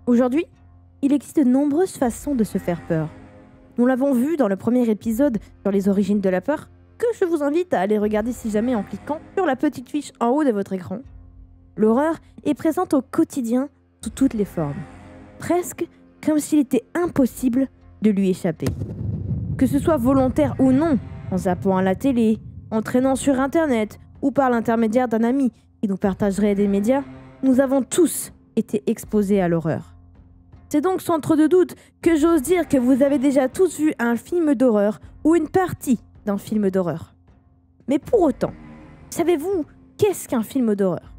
Aujourd'hui, il existe de nombreuses façons de se faire peur. Nous l'avons vu dans le premier épisode sur les origines de la peur, que je vous invite à aller regarder si jamais en cliquant sur la petite fiche en haut de votre écran. L'horreur est présente au quotidien sous toutes les formes, presque comme s'il était impossible de lui échapper. Que ce soit volontaire ou non, en zappant à la télé, en traînant sur internet ou par l'intermédiaire d'un ami qui nous partagerait des médias, nous avons tous été exposés à l'horreur. C'est donc sans trop de doute que j'ose dire que vous avez déjà tous vu un film d'horreur ou une partie d'un film d'horreur. Mais pour autant, savez-vous qu'est-ce qu'un film d'horreur ?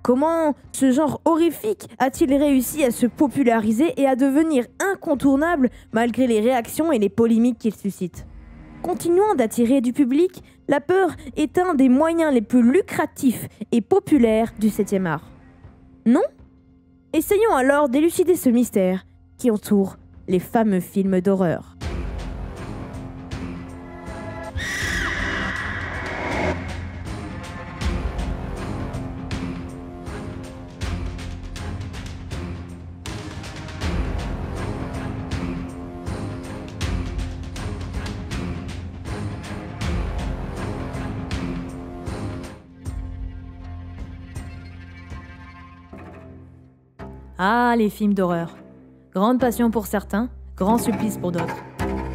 Comment ce genre horrifique a-t-il réussi à se populariser et à devenir incontournable malgré les réactions et les polémiques qu'il suscite ? Continuant d'attirer du public, la peur est un des moyens les plus lucratifs et populaires du 7e art. Non ? Essayons alors d'élucider ce mystère qui entoure les fameux films d'horreur. Ah, les films d'horreur. Grande passion pour certains, grand supplice pour d'autres.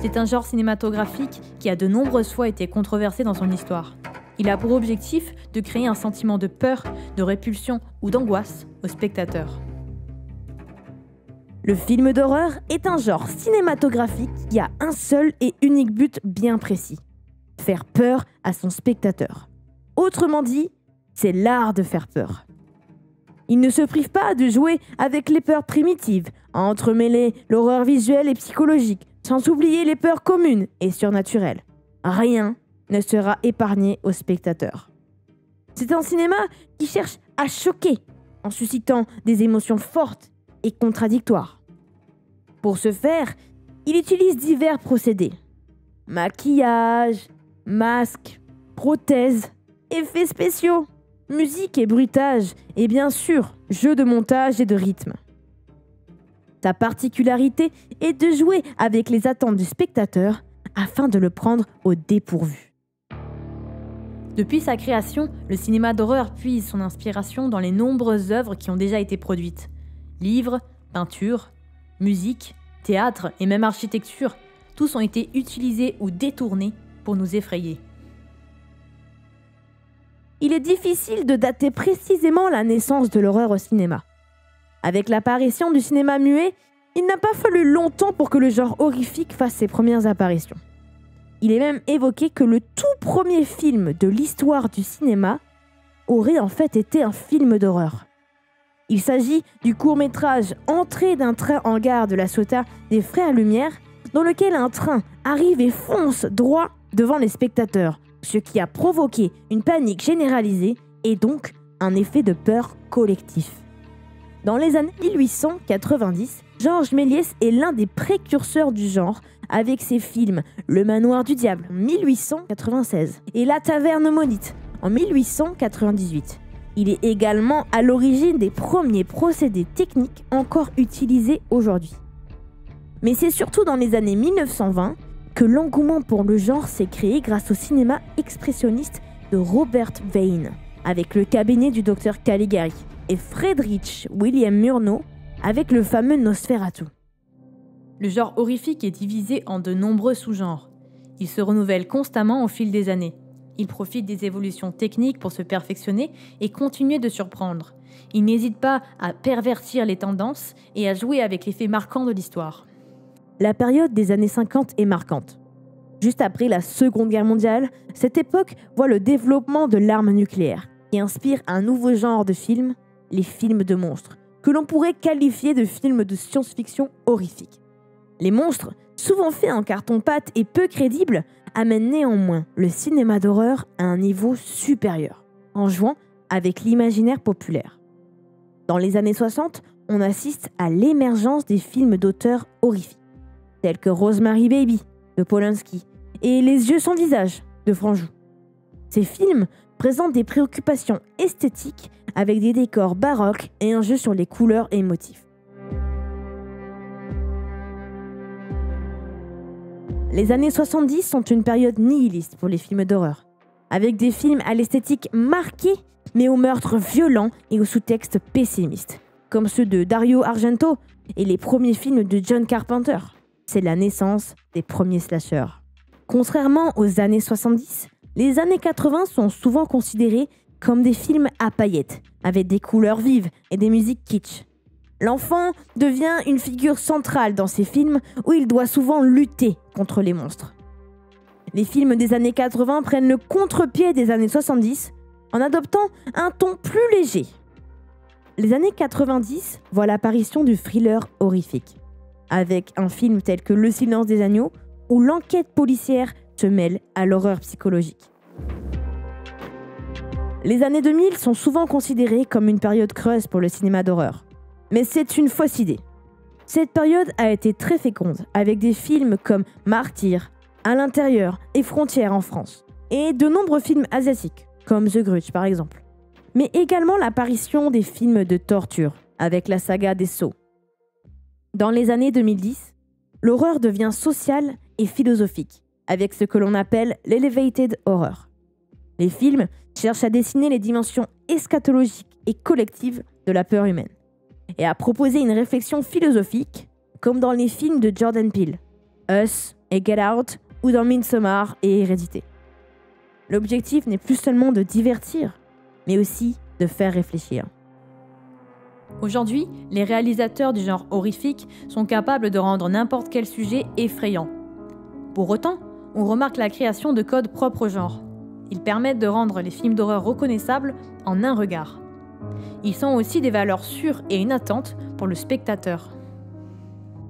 C'est un genre cinématographique qui a de nombreuses fois été controversé dans son histoire. Il a pour objectif de créer un sentiment de peur, de répulsion ou d'angoisse au spectateur. Le film d'horreur est un genre cinématographique qui a un seul et unique but bien précis : faire peur à son spectateur. Autrement dit, c'est l'art de faire peur. Il ne se prive pas de jouer avec les peurs primitives, à entremêler l'horreur visuelle et psychologique, sans oublier les peurs communes et surnaturelles. Rien ne sera épargné au spectateur. C'est un cinéma qui cherche à choquer, en suscitant des émotions fortes et contradictoires. Pour ce faire, il utilise divers procédés. Maquillage, masques, prothèses, effets spéciaux, musique et bruitage, et bien sûr, jeux de montage et de rythme. Sa particularité est de jouer avec les attentes du spectateur afin de le prendre au dépourvu. Depuis sa création, le cinéma d'horreur puise son inspiration dans les nombreuses œuvres qui ont déjà été produites. Livres, peintures, musique, théâtre et même architecture, tous ont été utilisés ou détournés pour nous effrayer. Il est difficile de dater précisément la naissance de l'horreur au cinéma. Avec l'apparition du cinéma muet, il n'a pas fallu longtemps pour que le genre horrifique fasse ses premières apparitions. Il est même évoqué que le tout premier film de l'histoire du cinéma aurait en fait été un film d'horreur. Il s'agit du court-métrage « Entrée d'un train en gare de la Ciotat » des Frères Lumière, dans lequel un train arrive et fonce droit devant les spectateurs, ce qui a provoqué une panique généralisée et donc un effet de peur collectif. Dans les années 1890, Georges Méliès est l'un des précurseurs du genre avec ses films Le Manoir du Diable en 1896 et La Taverne maudite en 1898. Il est également à l'origine des premiers procédés techniques encore utilisés aujourd'hui. Mais c'est surtout dans les années 1920 que l'engouement pour le genre s'est créé grâce au cinéma expressionniste de Robert Vane, avec le cabinet du docteur Caligari, et Friedrich Wilhelm Murnau, avec le fameux Nosferatu. Le genre horrifique est divisé en de nombreux sous-genres. Il se renouvelle constamment au fil des années. Il profite des évolutions techniques pour se perfectionner et continuer de surprendre. Il n'hésite pas à pervertir les tendances et à jouer avec les faits marquants de l'histoire. La période des années 50 est marquante. Juste après la Seconde Guerre mondiale, cette époque voit le développement de l'arme nucléaire, qui inspire un nouveau genre de film, les films de monstres, que l'on pourrait qualifier de films de science-fiction horrifiques. Les monstres, souvent faits en carton-pâte et peu crédibles, amènent néanmoins le cinéma d'horreur à un niveau supérieur, en jouant avec l'imaginaire populaire. Dans les années 60, on assiste à l'émergence des films d'auteurs horrifiques, tels que Rosemary Baby de Polanski et Les yeux sans visage de Franjou. Ces films présentent des préoccupations esthétiques avec des décors baroques et un jeu sur les couleurs et motifs. Les années 70 sont une période nihiliste pour les films d'horreur, avec des films à l'esthétique marquée, mais aux meurtres violents et aux sous-textes pessimistes, comme ceux de Dario Argento et les premiers films de John Carpenter. C'est la naissance des premiers slashers. Contrairement aux années 70, les années 80 sont souvent considérées comme des films à paillettes, avec des couleurs vives et des musiques kitsch. L'enfant devient une figure centrale dans ces films où il doit souvent lutter contre les monstres. Les films des années 80 prennent le contre-pied des années 70 en adoptant un ton plus léger. Les années 90 voient l'apparition du thriller horrifique, avec un film tel que Le Silence des agneaux, où l'enquête policière se mêle à l'horreur psychologique. Les années 2000 sont souvent considérées comme une période creuse pour le cinéma d'horreur. Mais c'est une fausse idée. Cette période a été très féconde, avec des films comme Martyr, À l'intérieur et Frontières en France, et de nombreux films asiatiques, comme The Grudge par exemple. Mais également l'apparition des films de torture, avec la saga des Saw. Dans les années 2010, l'horreur devient sociale et philosophique, avec ce que l'on appelle l'elevated horror. Les films cherchent à dessiner les dimensions eschatologiques et collectives de la peur humaine, et à proposer une réflexion philosophique, comme dans les films de Jordan Peele, Us et Get Out, ou dans Midsommar et Hérédité. L'objectif n'est plus seulement de divertir, mais aussi de faire réfléchir. Aujourd'hui, les réalisateurs du genre horrifique sont capables de rendre n'importe quel sujet effrayant. Pour autant, on remarque la création de codes propres au genre. Ils permettent de rendre les films d'horreur reconnaissables en un regard. Ils sont aussi des valeurs sûres et une attente pour le spectateur.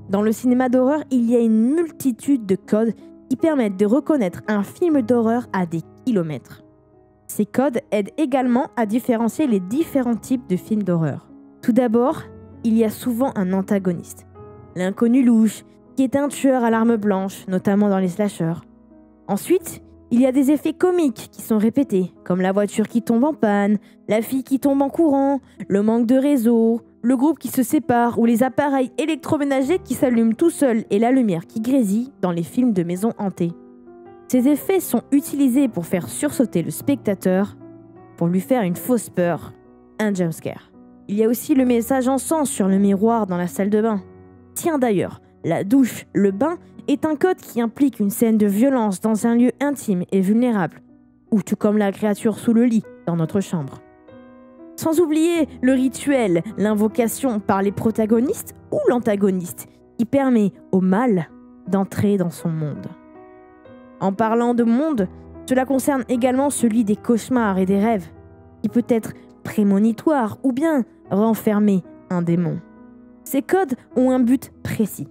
Dans le cinéma d'horreur, il y a une multitude de codes qui permettent de reconnaître un film d'horreur à des kilomètres. Ces codes aident également à différencier les différents types de films d'horreur. Tout d'abord, il y a souvent un antagoniste. L'inconnu louche, qui est un tueur à l'arme blanche, notamment dans les slashers. Ensuite, il y a des effets comiques qui sont répétés, comme la voiture qui tombe en panne, la fille qui tombe en courant, le manque de réseau, le groupe qui se sépare ou les appareils électroménagers qui s'allument tout seuls et la lumière qui grésille dans les films de maisons hantées. Ces effets sont utilisés pour faire sursauter le spectateur, pour lui faire une fausse peur, un jumpscare. Il y a aussi le message en sang sur le miroir dans la salle de bain. Tiens d'ailleurs, la douche, le bain est un code qui implique une scène de violence dans un lieu intime et vulnérable, ou tout comme la créature sous le lit dans notre chambre. Sans oublier le rituel, l'invocation par les protagonistes ou l'antagoniste, qui permet au mal d'entrer dans son monde. En parlant de monde, cela concerne également celui des cauchemars et des rêves, qui peut être prémonitoire ou bien renfermer un démon. Ces codes ont un but précis.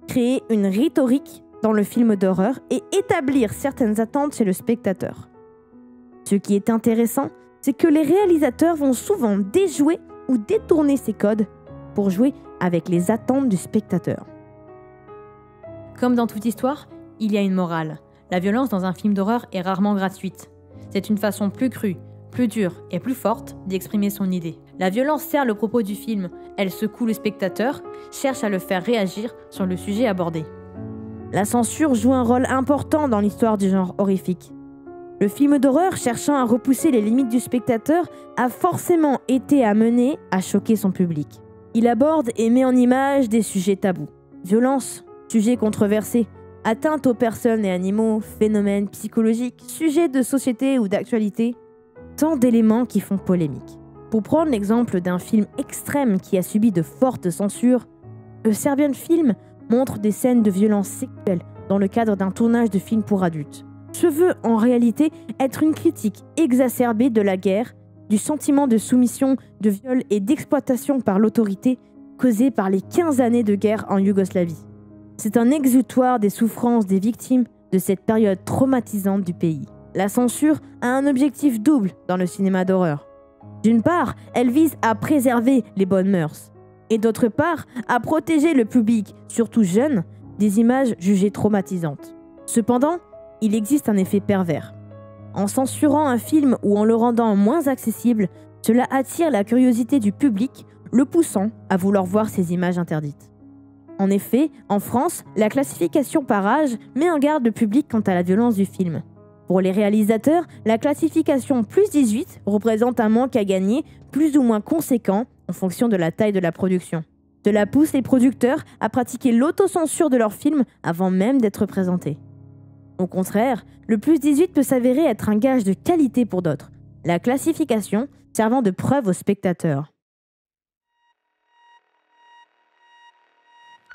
Créer une rhétorique dans le film d'horreur et établir certaines attentes chez le spectateur. Ce qui est intéressant, c'est que les réalisateurs vont souvent déjouer ou détourner ces codes pour jouer avec les attentes du spectateur. Comme dans toute histoire, il y a une morale. La violence dans un film d'horreur est rarement gratuite. C'est une façon plus crue, plus dure et plus forte d'exprimer son idée. La violence sert le propos du film, elle secoue le spectateur, cherche à le faire réagir sur le sujet abordé. La censure joue un rôle important dans l'histoire du genre horrifique. Le film d'horreur, cherchant à repousser les limites du spectateur, a forcément été amené à choquer son public. Il aborde et met en image des sujets tabous. Violence, sujets controversés, atteintes aux personnes et animaux, phénomènes psychologiques, sujets de société ou d'actualité, tant d'éléments qui font polémique. Pour prendre l'exemple d'un film extrême qui a subi de fortes censures, A Serbian Film montre des scènes de violence sexuelle dans le cadre d'un tournage de film pour adultes. Se veut en réalité être une critique exacerbée de la guerre, du sentiment de soumission, de viol et d'exploitation par l'autorité causé par les 15 années de guerre en Yougoslavie. C'est un exutoire des souffrances des victimes de cette période traumatisante du pays. La censure a un objectif double dans le cinéma d'horreur. D'une part, elle vise à préserver les bonnes mœurs, et d'autre part, à protéger le public, surtout jeune, des images jugées traumatisantes. Cependant, il existe un effet pervers. En censurant un film ou en le rendant moins accessible, cela attire la curiosité du public, le poussant à vouloir voir ces images interdites. En effet, en France, la classification par âge met en garde le public quant à la violence du film. Pour les réalisateurs, la classification plus 18 représente un manque à gagner plus ou moins conséquent en fonction de la taille de la production. Cela pousse les producteurs à pratiquer l'autocensure de leurs films avant même d'être présentés. Au contraire, le plus 18 peut s'avérer être un gage de qualité pour d'autres, la classification servant de preuve aux spectateurs.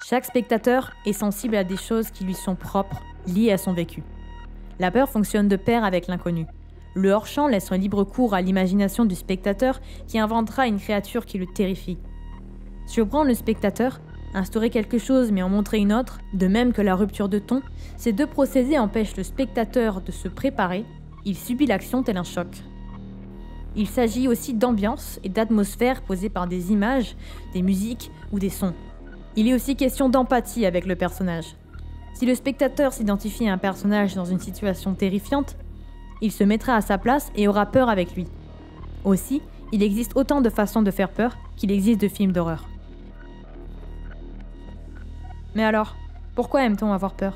Chaque spectateur est sensible à des choses qui lui sont propres, liées à son vécu. La peur fonctionne de pair avec l'inconnu. Le hors-champ laisse un libre cours à l'imagination du spectateur qui inventera une créature qui le terrifie. Surprendre le spectateur, instaurer quelque chose mais en montrer une autre, de même que la rupture de ton, ces deux procédés empêchent le spectateur de se préparer, il subit l'action tel un choc. Il s'agit aussi d'ambiance et d'atmosphère posée par des images, des musiques ou des sons. Il est aussi question d'empathie avec le personnage. Si le spectateur s'identifie à un personnage dans une situation terrifiante, il se mettra à sa place et aura peur avec lui. Aussi, il existe autant de façons de faire peur qu'il existe de films d'horreur. Mais alors, pourquoi aime-t-on avoir peur ?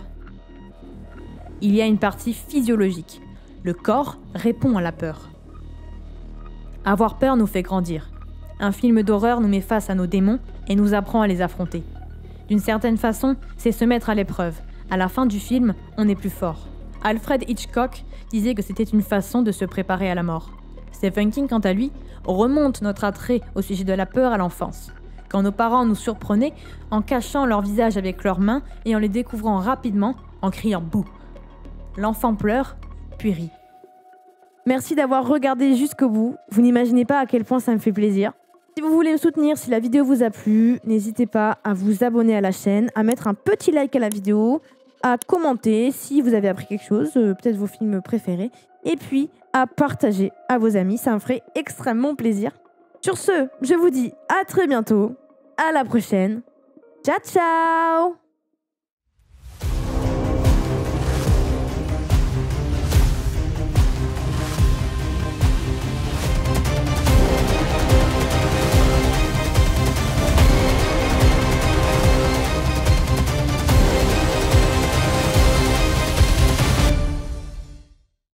Il y a une partie physiologique. Le corps répond à la peur. Avoir peur nous fait grandir. Un film d'horreur nous met face à nos démons et nous apprend à les affronter. D'une certaine façon, c'est se mettre à l'épreuve. À la fin du film, on est plus fort. Alfred Hitchcock disait que c'était une façon de se préparer à la mort. Stephen King, quant à lui, remonte notre attrait au sujet de la peur à l'enfance. Quand nos parents nous surprenaient en cachant leur visage avec leurs mains et en les découvrant rapidement en criant « bouh ». L'enfant pleure, puis rit. Merci d'avoir regardé jusqu'au bout. Vous n'imaginez pas à quel point ça me fait plaisir. Si vous voulez me soutenir, si la vidéo vous a plu, n'hésitez pas à vous abonner à la chaîne, à mettre un petit like à la vidéo, à commenter si vous avez appris quelque chose, peut-être vos films préférés, et puis à partager à vos amis, ça me ferait extrêmement plaisir. Sur ce, je vous dis à très bientôt, à la prochaine. Ciao ciao!